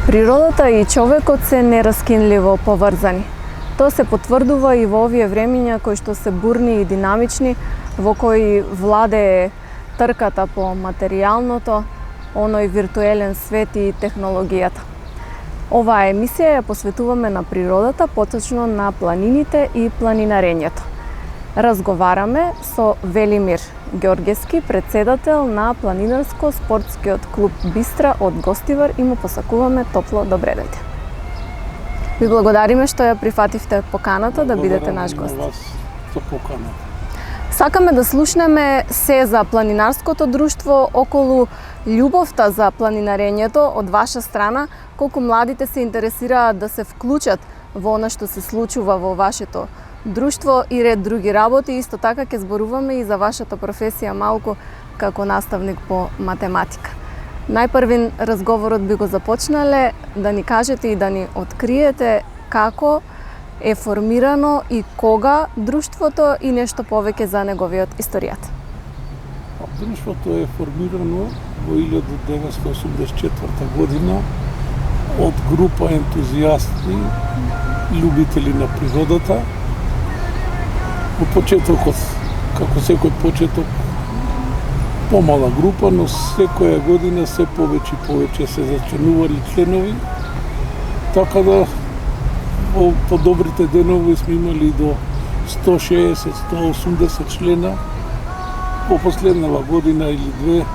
Природата и човекот се нераскинливо поврзани. Тоа се потврдува и во овие времиња кои што се бурни и динамични, во кои владее трката по материјалното, оној виртуелен свет и технологијата. Оваа емисија ја посветуваме на природата, поточно на планините и планинарењето. Разговараме со Велимир Ѓорѓевски, председател на планинарско-спортскиот клуб Бистра од Гостивар и му посакуваме топло добре дојде. Ви благодариме што ја прифативте поканата да бидете наш гост. Благодарам на вас за поканата. Сакаме да слушнеме се за планинарското друштво, околу љубовта за планинарењето од ваша страна, колку младите се интересираат да се вклучат во она што се случува во вашето друштво и ред други работи. Исто така ќе зборуваме и за вашата професија малку како наставник по математика. Најпрвин разговорот би го започнале да ни кажете и да ни откриете како е формирано и кога друштвото и нешто повеќе за неговиот историјат. Друштвото е формирано во 1984 година од група ентузијасти, љубители на природата. Во почетокот, како секој почеток, помала група, но секоја година се повеќе и повеќе се зачленували членови, така да по добрите денови сме имали до 160-180 члена. По последнава година или две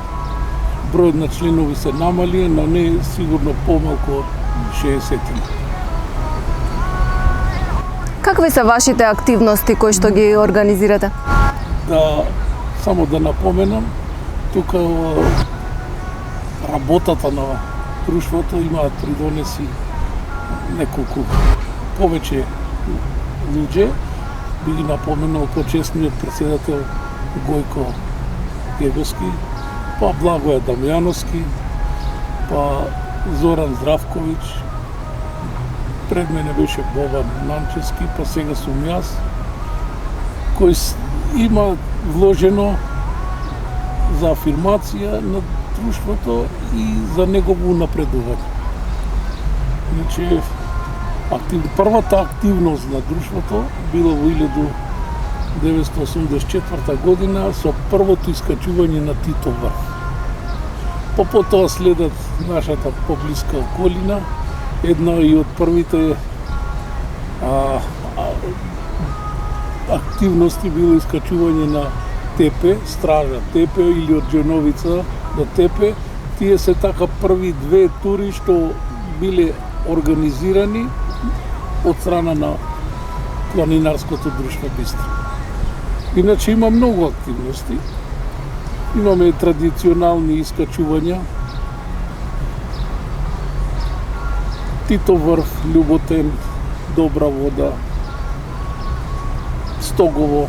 бројот на членови се намали, но не сигурно помалку од 60. Какви се вашите активности кои што ги организирате? Само да напоменам, тука работата на друштвото има придонеси неколку повеќе луѓе. Би ги напоменал почесниот председател Гојко Геговски, па Благоја Дамјановски, па Зоран Здравковиќ, пред мене беше Бобан Нанчевски, па сега сум јас, кој има вложено за афирмација на друштвото и за негово напредување. Значи, првата активност на друштвото била во 1984 година со првото искачување на Титов врв. Потоа следат нашата поблиска околина. Една и од првите активности било искачување на Тепе, Стража Тепе или од Дженовица до Тепе. Тие се така први две тури што биле организирани од страна на планинарското друштво Бистра. Иначе има многу активности. Имаме традиционални искачувања. Титов врв, Љуботен, Добра вода, Стогово,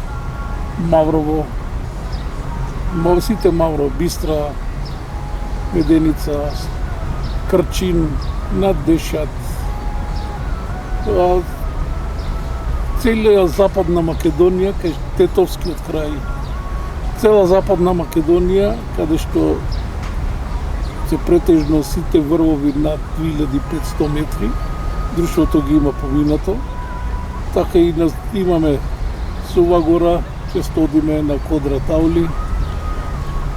Маврово, сите Маврово, Бистра, Меденица, Крчин, Наддешат, цела Западна Македонија, кај Тетовскиот крај, цела Западна Македонија, каде што се претежно сите врвови над 2500 метри, друштвото ги има поминато. Така и имаме Сува гора, често одиме на Кодра Таули,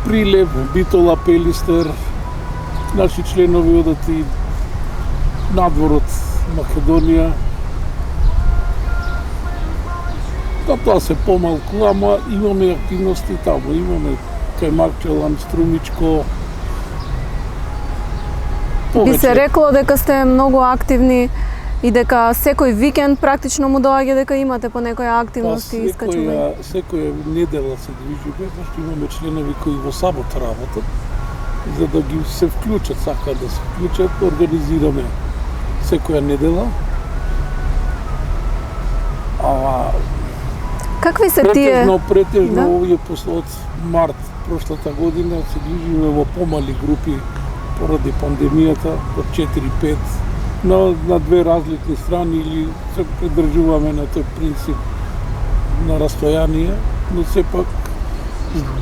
Прилеп, Битола, Пелистер, наши членови одат и надвор од Македонија. Тоа се помалку, ама имаме активности таму. Имаме кај Марчелан, Струмичко. Би се рекло дека сте многу активни и дека секој викенд практично му доаѓа дека имате по некоја активност и искачување. Секоја недела се движиме, зашто имаме членови кои во сабот работат, за да ги се вклучат, сакаат да се вклучат, организираме секоја недела. Какви се тие? Претежно овие од март прошлата година се движиме во помали групи поради пандемијата, од 4-5, на две различни страни или се придржуваме на тој принцип на растојание, но сепак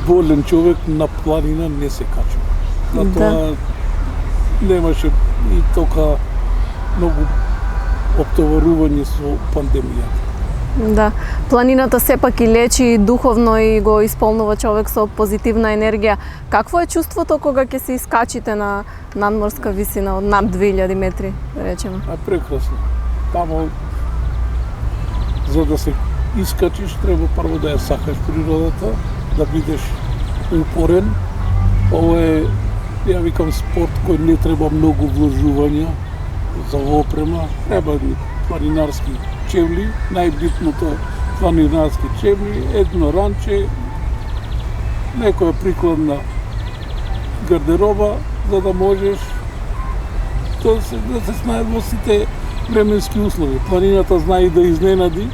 болен човек на планина не се качува. На тоа немаше и тока многу оптоварување со пандемијата. Да, планината сепак и лечи и духовно и го исполнува човек со позитивна енергија. Какво е чувството кога ќе се искачите на надморска висина од над 2000 метри, да речеме? Прекрасно. Тамо, за да се искачиш, треба прво да ја сакаш природата, да бидеш упорен. Ова е, ја викам, спорт кој не треба многу вложувања за опрема. Треба планинарски чевли, најбитното планинарски чевли, едно ранче, некоја прикладна гардероба, за да можеш да се знаеш во сите временски услови. Планината знае да изненади,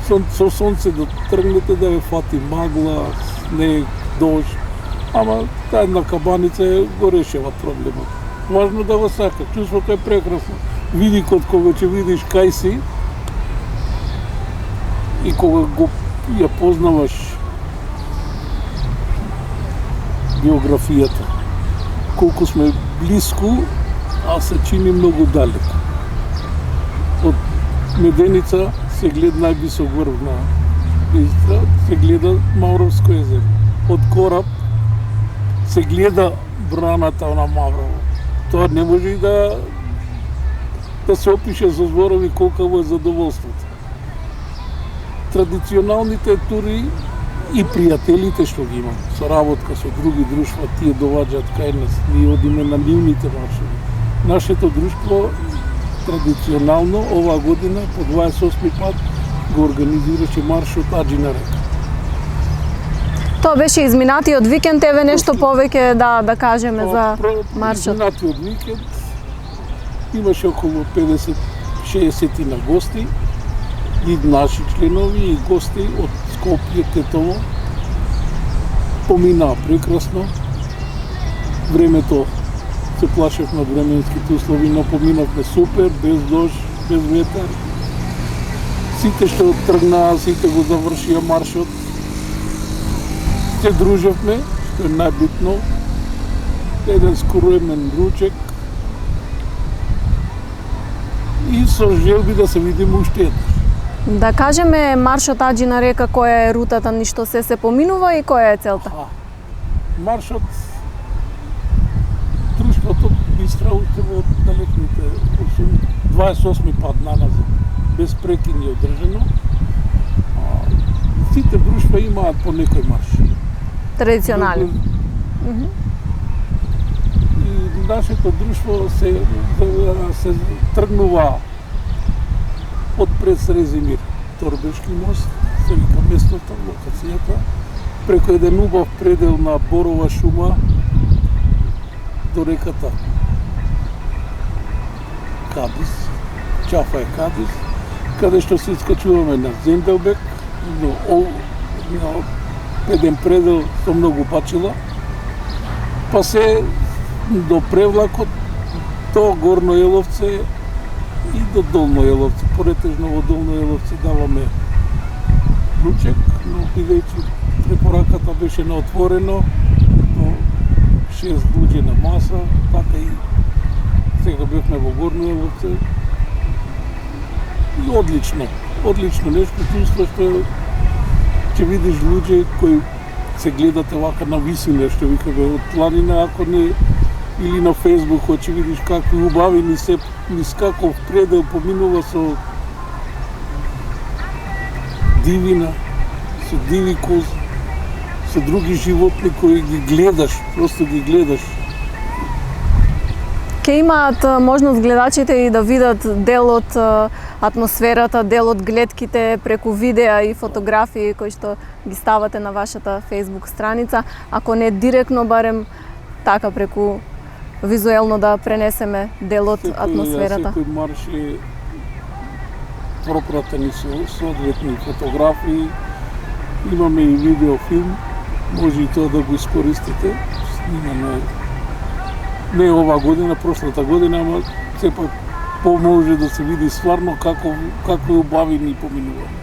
со сонце да тргнете да ве фати магла, снег, дожд, ама таа една кабаница го решава проблемот. Важно да го сака, чувството е прекрасно. Видикот кога ќе видиш кај си и кога го ја познаваш географијата, колку сме блиску, а се чини многу далеко. Од Меденица се гледа највисок врв на Истра, се гледа Мавровско езеро. Од Кораб се гледа браната на Маврово. Тоа не може и да се опише со зборови колкаво е задоволството. Традиционалните тури и пријателите што ги имам, соработка со други друштва, тие доваѓаат кај нас, ние одиме на нивните маршови. Нашето друштво традиционално оваа година по 28 пат го организираше маршот Аџина река. Тоа беше изминатиот викенд, еве нешто повеќе да кажеме за маршот. Изминатиот викенд имаше околу 50-60 на гости, и наши членови и гости од Скопје, Тетово. Поминаа прекрасно. Времето се плашев на временските услови, но поминавме супер, без дожд, без ветер. Сите што тргнаа, сите го завршија маршот. Се дружевме, што е најбитно. Еден скроемен ручек. И со желби да се видиме уште еднаш. Да кажеме маршот Аџина река, која е рутата ни што се поминува и која е целта? Маршот друштвото Истра уште во далекните 28 пат наназад, без прекини одржано. Сите друштва имаат по некој марш. Традиционален. И нашето друштво се тргнува од пред Срезимир, Торбешки мост, се вика местото, локацијата, преку еден убав предел на борова шума до реката Кадис, Чафа е Кадис, каде што се искачуваме на Зенделбек, на еден предел со многу пачила, па се до Превлакот, до Горно Еловце и до Долно Еловце. Поретежно во Долно Еловце даваме ручек, но бидејќи препораката беше на отворено, до 6 луѓе на маса, така и сега бевме во Горно Еловце. И одлично нешто, чувство што ќе видиш луѓе кои се гледате вака на висина, што викаме, од планина, ако не или на Фейсбук, ќе видиш какви убави низ каков предел поминува со дивина, со диви кози, со други животни кои ги гледаш, просто ги гледаш. Ке имаат можност гледачите и да видат дел од атмосферата, дел од гледките преку видеа и фотографии кои што ги ставате на вашата Facebook страница, ако не директно, барем така преку визуелно да пренесеме дел од атмосферата. Секој марш е пропратен со соодветни фотографии, имаме и видеофилм, може и тоа да го искористите, снимаме не ова година, прошлата година, ама сепак поможе да се види стварно какви убави ни поминуваме.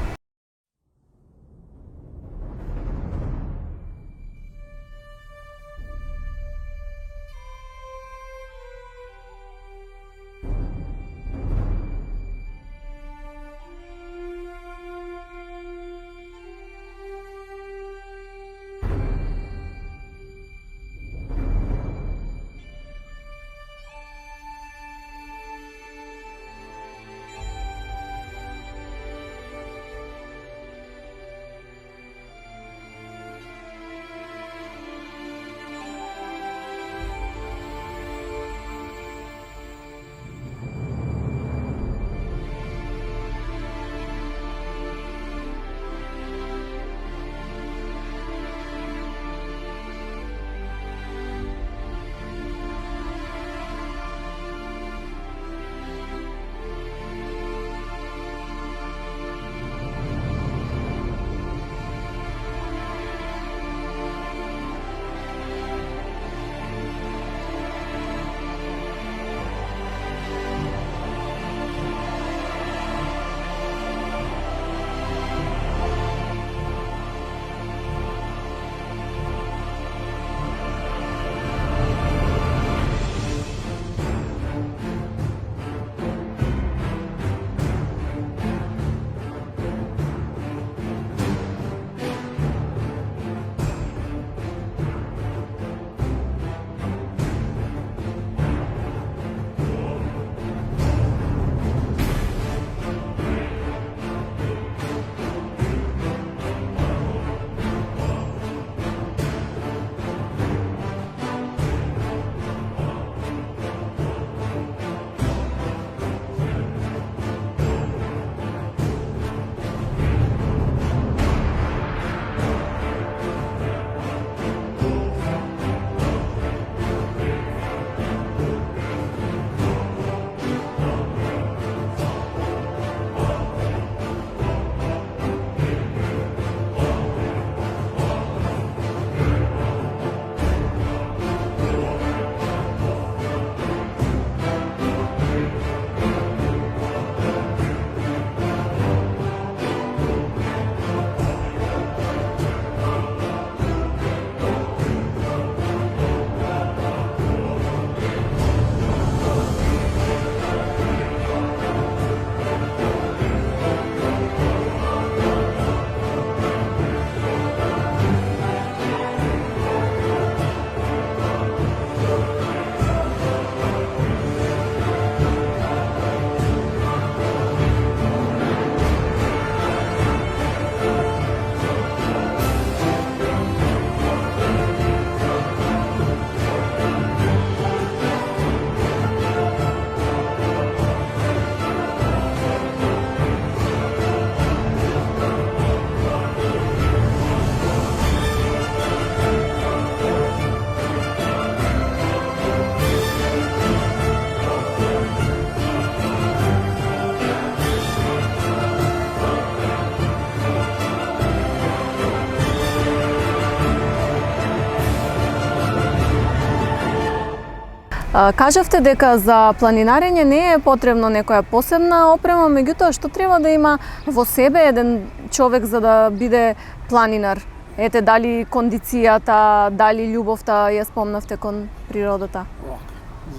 Кажавте дека за планинарење не е потребно некоја посебна опрема, меѓутоа што треба да има во себе еден човек за да биде планинар? Ете, дали кондицијата, дали љубовта ја спомнавте кон природата?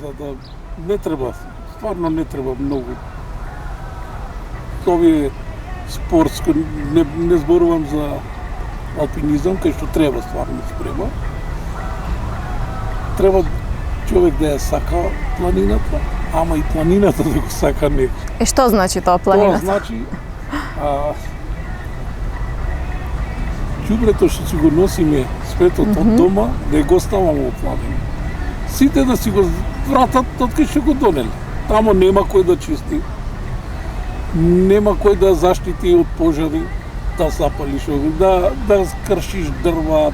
За да не треба, стварно не треба многу. Овие спортско, не зборувам за алпинизам, кај што треба стварно спрема. Треба човек да ја сака планината, ама и планината да го сака некој. Што значи тоа планината? Тоа значи ѓубрето што си го носиме светот од дома, да го ставаме во планина. Сите да си го вратат од кај што го донели. Тамо нема кој да чисти, нема кој да заштити од пожари, да запалиш, да кршиш дрва,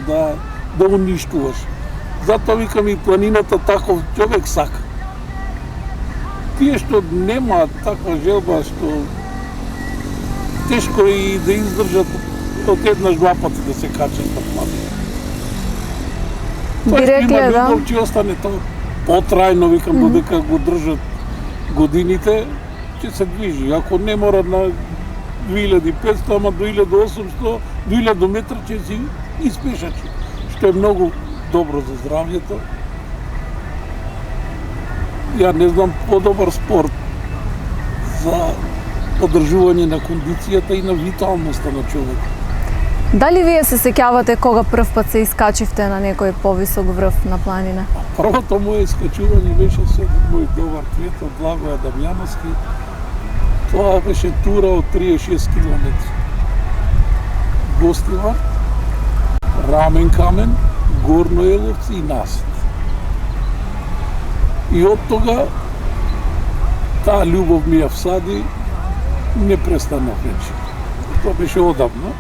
да уништуваш. Затоа викам и планината таков човек сака. Тие што нема таква желба, што тешко и да издржат од еднаш два пати да се качат на планина. Тоа што има љубов, ќе остане тоа потрајно, викам, додека го држат годините, ќе се движи. Ако не мора на 2500, ама до 1800, до 1000 метра ќе си испешачи, што е многу добро за здравјето. Ја не знам подобар спорт за одржување на кондицијата и на виталноста на човек. Дали вие се сеќавате кога прв пат се искачивте на некој повисок врв на планина? Првото моје искачување беше со мој добар пријател Благоја Дамјановски. Тоа беше тура од 36 км. Гостивар, Рамен Камен, Горно Еловци и Насет. И од тога таа љубов ми ја всади, не престана вече. Тоа беше одамна.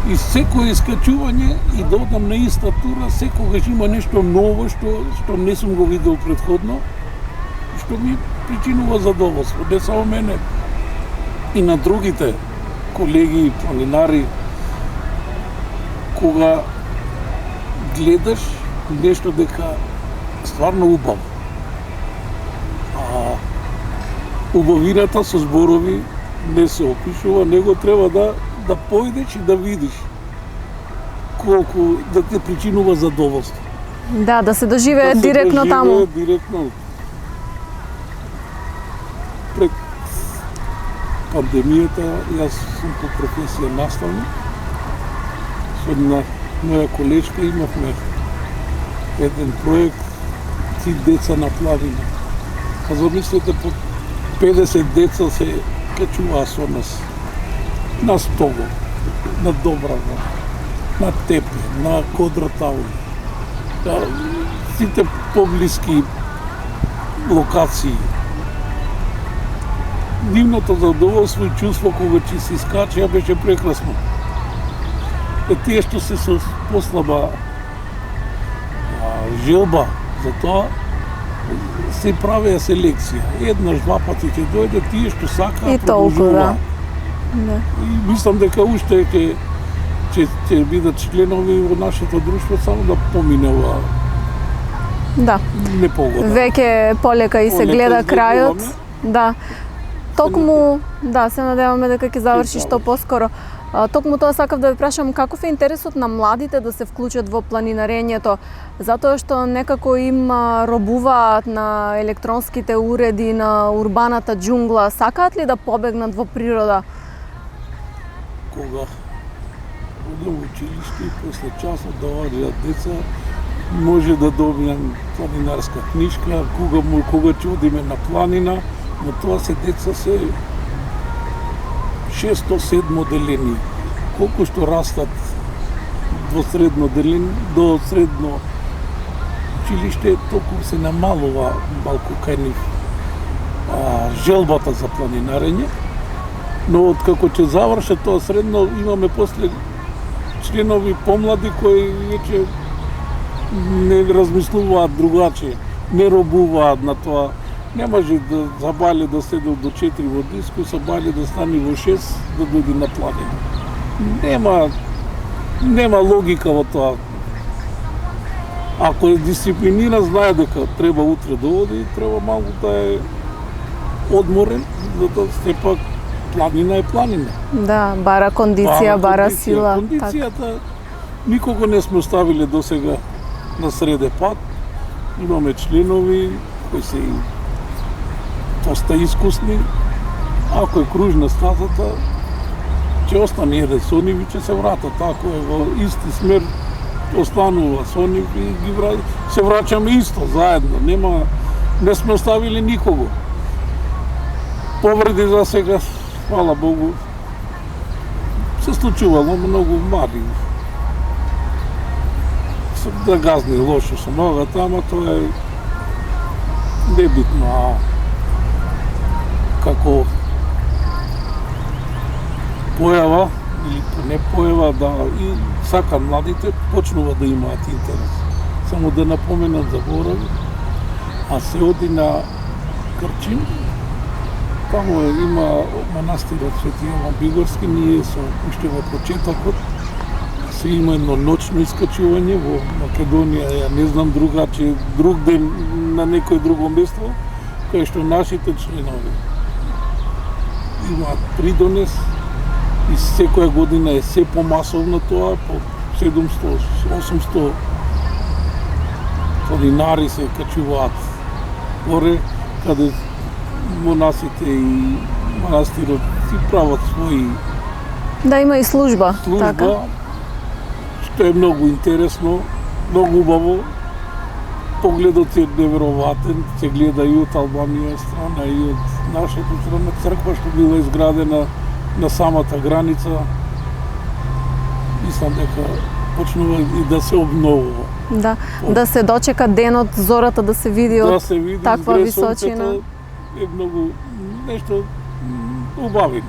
И секој искачување и да одам на иста тура, секогаш има нешто ново што не сум го видел претходно, што ми причинува задоволство. Не само мене, и на другите колеги и планинари, кога гледаш нешто дека стварно убаво. Убавината со зборови не се опишува, него треба да појдеш и да видиш колку да те причинува задоволство. Да се доживее директно таму. Директно. Пред пандемијата, јас сум по професија наставник. Со една моја колешка имавме еден проект Ти деца на планина. Замислете, по 50 деца се качуваа со нас. На Стого, на Добрава, на Тепе, на Кодратаули. Сите поблиски локации. Нивното задоволство и чувство кога ќе се искачеа беше прекрасно. Тие што се со послаба желба за тоа, се правеа селекција. Еднаш, два пати ќе дојде, тие што сакаат продолжуваат. Да. И мислам дека уште ќе бидат членови во нашето друштво, само да помине ова. Да. Непогода. Веќе полека и се гледа крајот. Да. Токму, да, се надеваме дека ќе заврши што поскоро. Токму тоа сакав да ве прашам, каков е интересот на младите да се вклучат во планинарењето, затоа што некако им робуваат на електронските уреди, на урбаната џунгла, сакаат ли да побегнат во природа? Кога одам во училиште и после часот да одат деца, може да добијам планинарска книжка, кога ќе одиме на планина, но тоа се деца се 6-7 делени. Колку што растат до средно училиште, толку се намалува малку кај нив желбата за планинарење. Но откако ќе завршат тоа средно, имаме после членови помлади кои веќе не размислуваат другаче, не робуваат на тоа. Не може да забали да седел до 4 во диско, забали да стане во 6 да дојде на планина. Нема логика во тоа. Ако е дисциплиниран, знае дека треба утре да оди, треба малку да е одморен, за да се пак планина е планина. Да, бара кондиција, бара сила. Кондицијата никого не сме оставиле до сега на среде пат. Имаме членови кои се и доста искусни. Ако е кружна стазата, ќе остане еден со нив и ќе се вратат. Ако е во исти смер, останува со нив и ги се враќаме исто, заедно. Не сме оставили никого. Повреди за сега, фала Богу, се случувало многу мали. Да газни лошо со ногата, ама тоа е небитно. А како појава или не појава да и сакам младите почнува да имаат интерес. Само да напоменат заборави, а се оди на Крчим. Таму има манастирот Свети Јован Бигорски, ние со уште во почетокот се има едно ночно искачување во Македонија, ја не знам друг ден на некој друго место, кај што нашите членови имаат придонес и секоја година е се помасовно тоа, по 700-800 планинари се качуваат горе, каде монасите и манастирот си прават своји Да, има и служба. Така. Што е многу интересно, многу убаво. Погледот е невероватен, се гледа и од Албанија страна и од нашата страна, црква што била изградена на самата граница. Мислам дека почнува и да се обновува. Да се дочека денот, зората да се види од таква височина. Е многу нешто убавено.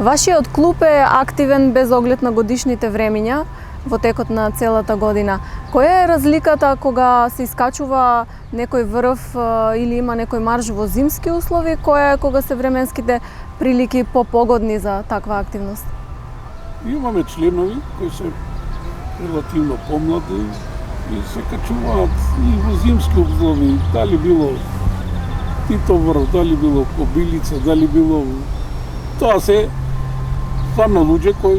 Вашиот клуб е активен без оглед на годишните времиња во текот на целата година. Која е разликата кога се искачува некој врв или има некој марш во зимски услови, која е кога се временските прилики попогодни за таква активност? Имаме членови кои се релативно помлади и се качуваат и во зимски услови, дали било Титоврв, дали било Кобилица, дали било... Тоа се стварно луѓе кои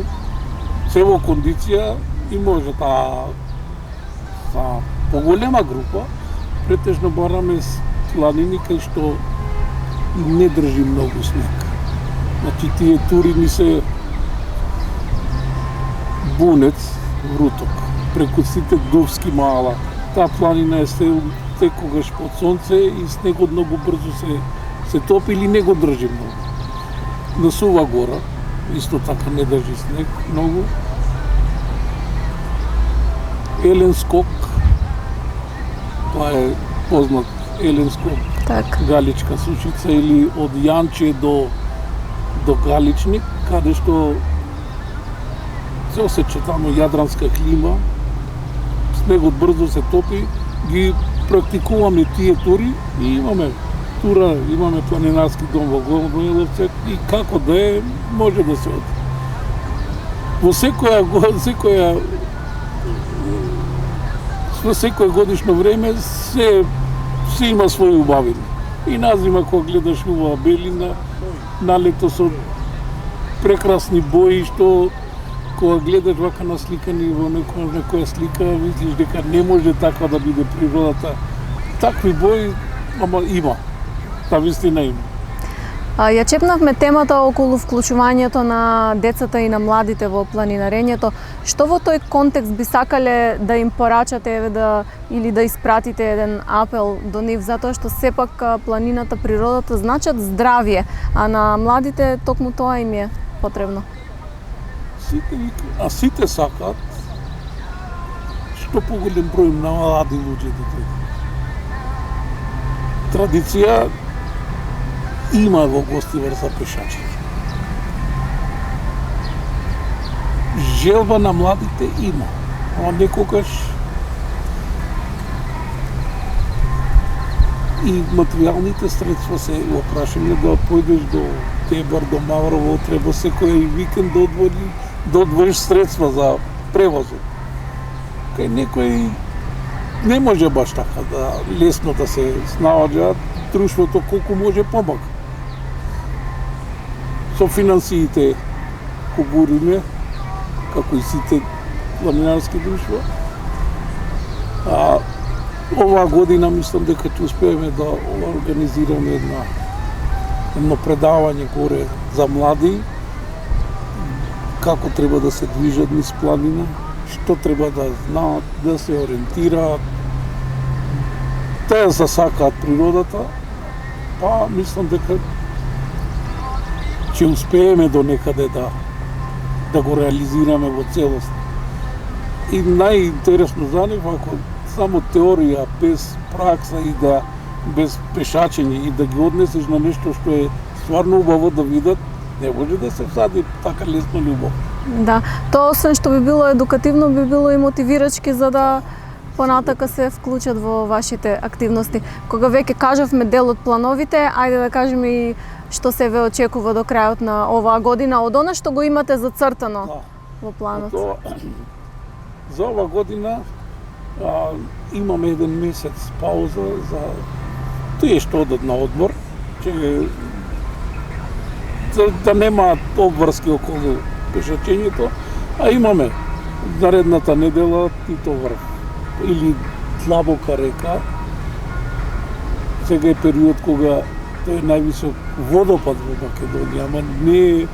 се во кондиција и може та поголема група, претежно бараме планини кај што не држи многу снег. Значи тие тури ни се Бунец, Вруток, преку сите Дувски мала. Таа планина е секогаш под сонце и снегот многу брзо се топи или не го држи многу. На Сува гора, исто така не држи снег многу. Елен скок, тоа е познат Елен скок, Галичка сушица или од Јанче до Галичник, каде што се осеќа таму јадранска клима, снегот брзо се топи, ги практикуваме тие тури и имаме тура, имаме планинарски дом во Горно Браниловци и како да е, може да се оди. Во секое годишно време се има своји убавини. И назима кога гледаш убава белина, налето со прекрасни бои што кога гледаш вака насликани во некоја слика, мислиш дека не може така да биде природата. Такви бои, ама има. Та вистина има. Ја чепнавме темата околу вклучувањето на децата и на младите во планинарењето. Што во тој контекст би сакале да им порачате или да испратите еден апел до нив, затоа што сепак планината, природата значат здравје, а на младите токму тоа им е потребно. Сите сакаат што поголем број на млади луѓе да дојдат. Традиција има во Гостивар за пешачење. Желба на младите има, ама некогаш и материјалните средства се опрашени да појдеш до Тебар, до Маврово, треба секој викенд да одвоиш средства за превозот. Кај некој не може баш така да лесно да се снаоѓаат, друштвото колку може помага. Со финансиите побуриме, како и сите планинарски друштва. Оваа година мислам дека ќе успееме да организираме едно предавање горе за млади, како треба да се движат низ планина, што треба да знаат, да се ориентираат, да засакаат природата, па мислам дека ќе успееме до некаде да го реализираме во целост. И најинтересно за нив, ако само теорија, без пракса и без пешачење и да ги однесеш на нешто што е стварно убаво да видат, не може да се всади така лесно љубов. Да, тоа освен што би било едукативно, би било и мотивирачки за да понатака се вклучат во вашите активности. Кога веќе кажавме дел од плановите, ајде да кажеме и што се ве очекува до крајот на оваа година, од она што го имате зацртано во планот. За оваа година имаме еден месец пауза за тие што одат на одмор, да нема обврски околу пешачењето, а имаме наредната недела Титоврв или Длабока река. Сега е период кога тој е највисок водопад во Македонија, ама не е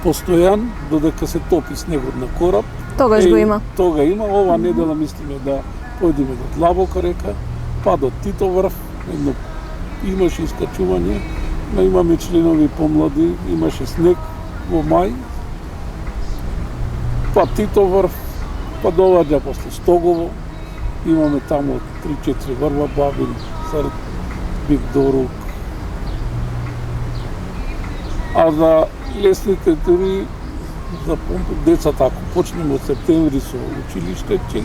постојан додека се топи снегот на кораб. Тогаш го има. Тога има. Оваа недела мислиме да појдеме до Длабока река, па до Титоврв, имаше искачување, имаме членови помлади, имаше снег во мај, па Титоврв, па доваѓа после Стогово, имаме таму 3-4 врва, Бабин, Срд, Биг Дорук. А за лесните дури за децата, ако почнеме од септември со училиште, ќе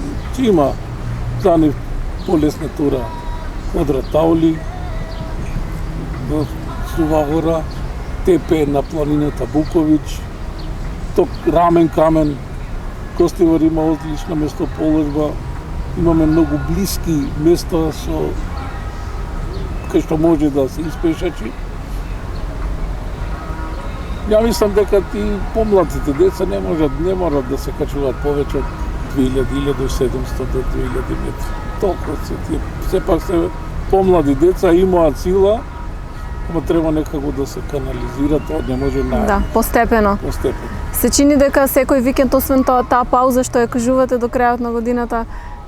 има за нив полесна тура квадратаули, во Сува гора, тепе на планината Буковиќ, ток рамен камен, Костивар има одлична местоположба, имаме многу блиски места кај што може да се испешачи. Ја мислам дека и помладите деца не можат да се качуваат повеќе од 1700 до 2000 метри. Толку се тие, сепак се помлади деца, имаат сила, ама треба некако да се канализира, тоа не може Да, постепено. Се чини дека секој викенд, освен таа пауза што ја кажувате до крајот на годината,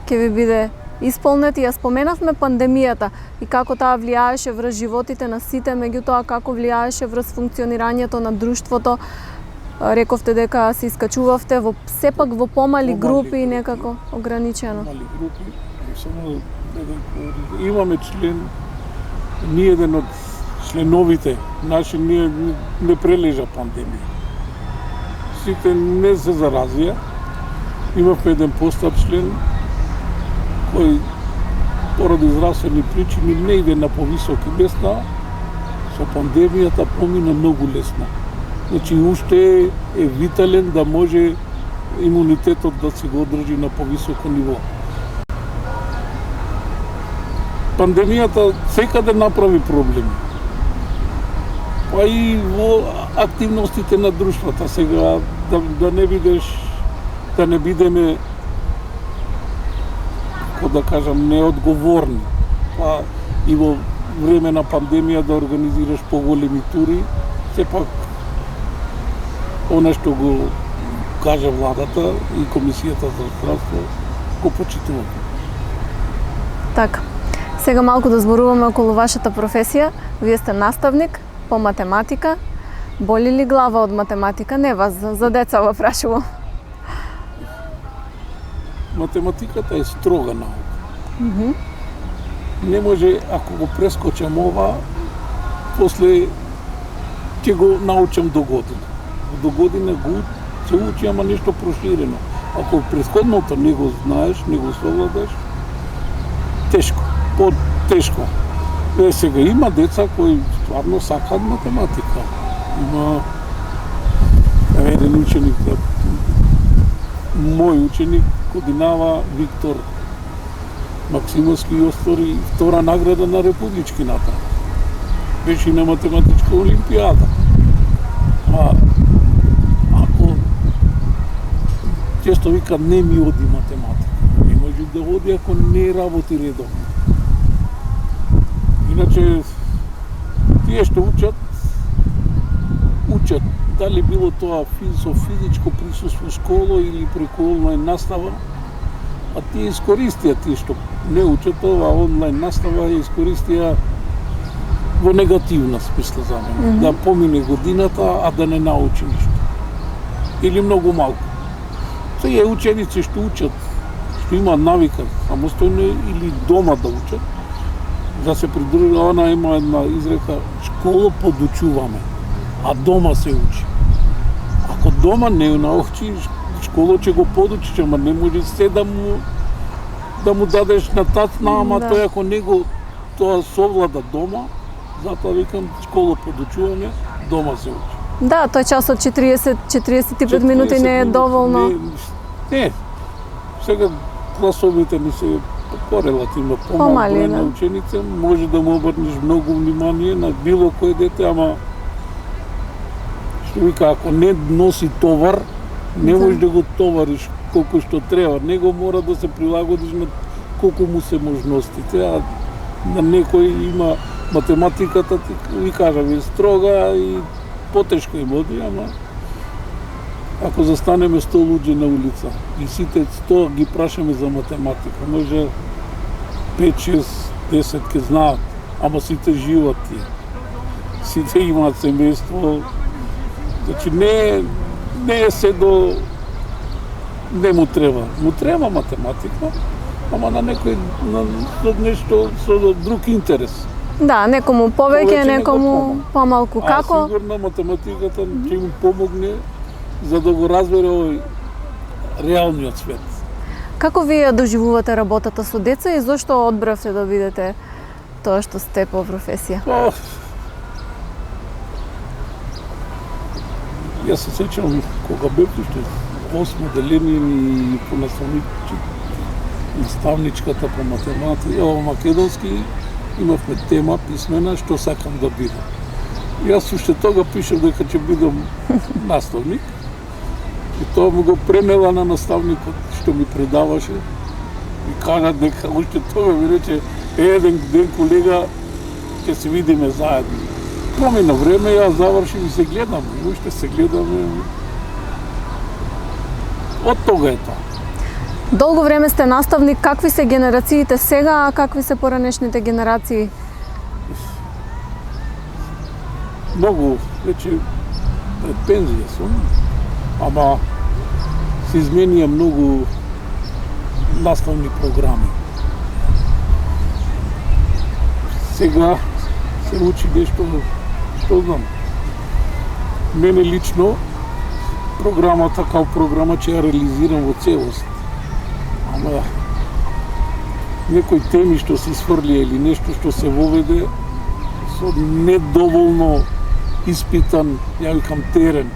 ќе ви биде исполнет. И ја споменавме пандемијата и како таа влијаеше врз животите на сите, меѓутоа како влијаеше врз функционирањето на друштвото. Рековте дека се искачувавте сепак во помали групи и некако ограничено. Помали групи, само имаме член, ни еден од членовите наши не прележа пандемија. Сите не се заразија. Имавме еден постар член кој поради здравствени причини не иде на повисоки места, со пандемијата помина многу лесно. Значи уште е витален да може имунитетот да се го одржи на повисоко ниво. Пандемијата секаде направи проблеми. Па и во активностите на друштвата сега да не бидеме, како да кажам, неодговорни. Па и во време на пандемија да организираш поголеми тури, сепак она што го кажа владата и Комисијата за здравство го почитуваме. Така. Сега малку да зборуваме околу вашата професија. Вие сте наставник по математика. Боли ли глава од математика? Не вас, за деца во прашувам. Математиката е строга наука. Не може, ако го прескочам ова, после ќе го научам до година. До година го се учи, ама нешто проширено. Ако претходното не го знаеш, не го совладаш, тешко, по-тешко. Сега има деца кои стварно сакаат математика. Има еден ученик, мој ученик, годинава Виктор Максимовски и остори втора награда на републичкината. Беше на математичка олимпијада. Ако често вика не ми оди математика, не може да оди ако не работи редовно. Иначе тие што учат дали било тоа со физичко присуство во школа или преку онлайн настава, а тие искористија тие што не учат ова онлайн настава и искористија во негативна смисла за мене. Да помине годината, а да не научи ништо. Или многу малку. Сега ученици што учат, што имаат навика самостојно или дома да учат, да се придружува, она има една изрека, школа подучуваме, а дома се учи. Ако дома не научи, школа ќе го подучиш, ама не може се да му дадеш на тацна, ама тој ако не го тоа совлада дома, затоа викам школа подучуваме, дома се учи. Да, тој час од 40-45 минути не е доволно. Не, сега класовите ни се порелативно помали на ученица, може да му обрнеш многу внимание на било кој дете, ама што вика, ако не носи товар, не можеш да го товариш колку што треба. Него мора да се прилагодиш на колку му се можностите, а на некој има математиката, ви кажам, е строга и потешко им оди, ама ако застанеме 100 луѓе на улица и сите 100 ги прашаме за математика, може 5, 6, 10 ке знаат, ама сите живат тие. Сите имаат семејство. Значи не е се до не му треба. Му треба математика, ама на некој на нешто со друг интерес. Да, некому повеќе, Повеќе, некому некому помалку. Како? А сигурно математиката ќе им помогне за да го разбере овој реалниот свет. Како вие доживувате работата со деца и зошто одбравте да бидете тоа што сте по професија? Па, јас се сеќавам кога бев уште 8 деление и по наставничката по математика, македонски, имавме тема писмена што сакам да бидам. Јас уште тога пишав дека ќе бидам наставник. И тоа му го пренела на наставникот што ми предаваше. И кажа дека уште тога ми рече еден ден колега ќе се видиме заедно. Промина време, јас завршив и се гледам, уште се гледаме. Од тога е тоа. Долго време сте наставник, какви се генерациите сега, а какви се поранешните генерации? Многу, веќе пред пензија сум, ама се изменија многу наставни програми. Сега се учи нешто, што знам. Мене лично програмата као програма ќе ја реализирам во целост. Ама некои теми што се сврли или нешто што се воведе со недоволно испитан, ја викам, терен.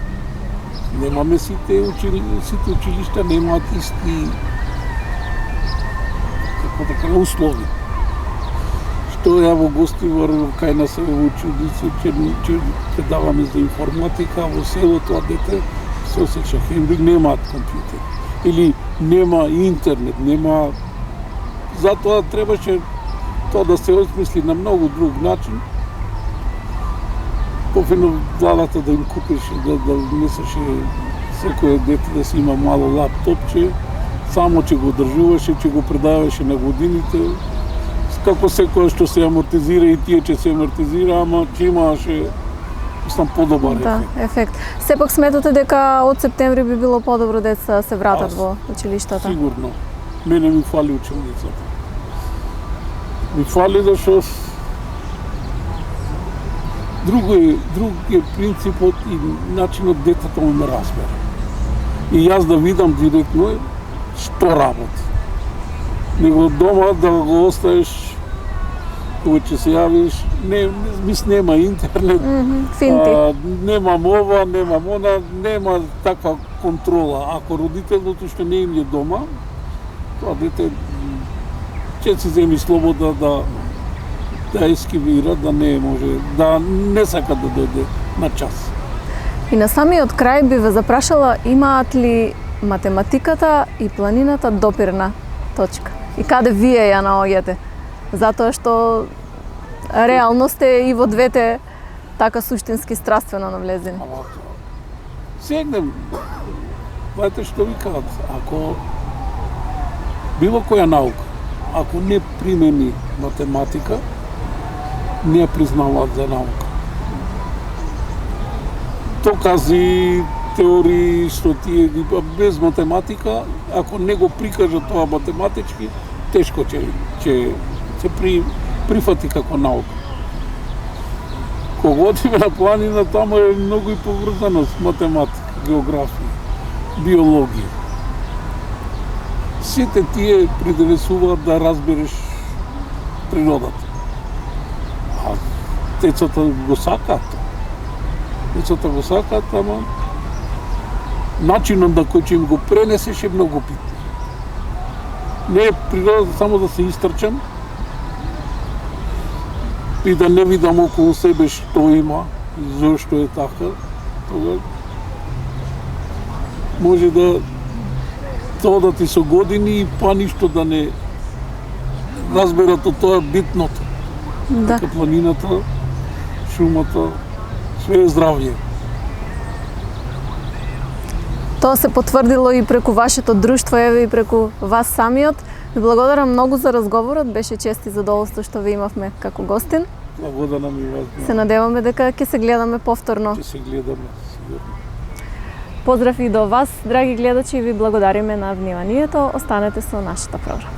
Немаме сите училишта немаат исти како да кажа услови. Што ја во Гостивар кај нас во училице ќе даваме за информатика, во село тоа дете се осеќа Хендрик, немаат компјутер. Или нема интернет, нема... Затоа требаше тоа да се осмисли на многу друг начин. Пофино владата да им купеше, да внесеше секој дете да си има мало лаптопче, само че го држуваше, че го предаваше на годините. Како секој што се амортизира и тие че се амортизира, ама че имаше подобар ефект. Да, ефект. Сепак сметате дека од септември би било подобро деца се вратат во училиштата? Сигурно. Мене ми фали ученицата. Ми фали зашто друг е принципот и начинот детето ме разбере. И јас да видам директно што работи. Него дома да го оставиш кога ќе се јавиш, нема интернет, немам ова, немам она, нема таква контрола. Ако родителот што не им е дома, тоа дете ќе си земи слобода да ескивира, да не може, да не сака да дојде на час. И на самиот крај би ве запрашала, имаат ли математиката и планината допирна точка? И каде вие ја наоѓате? Затоа што реално сте и во двете така суштински страствено навлезени. Сегнем, знаете што викаат, ако било која наука, ако не примени математика, не ја признаваат за наука. Докази, теории, што тие без математика, ако не го прикажат тоа математички, тешко ќе се прифати како наука. Кога одиме на планина, таму е многу и поврзано с математика, географија, биологија. Сите тие придонесуваат да разбереш природата. А децата го сакаат. Децата го сакаат, ама начинот на кој ќе им го пренесеш е многу битно. Не е природата само да се истрчам и да не видам околу себе што има, зошто е така, тога може да одат и со години и па ништо да не разберат од тоа битното. Да. Дека планината, шумата, све е здравје. Тоа се потврдило и преку вашето друштво, еве и преку вас самиот. Ви благодарам многу за разговорот, беше чест и задоволство што ви имавме како гостин. Благодарам и вас. Се надеваме дека ќе се гледаме повторно. Ќе се гледаме, сигурно. Поздрав и до вас, драги гледачи, и ви благодариме на вниманието. Останете со нашата програма.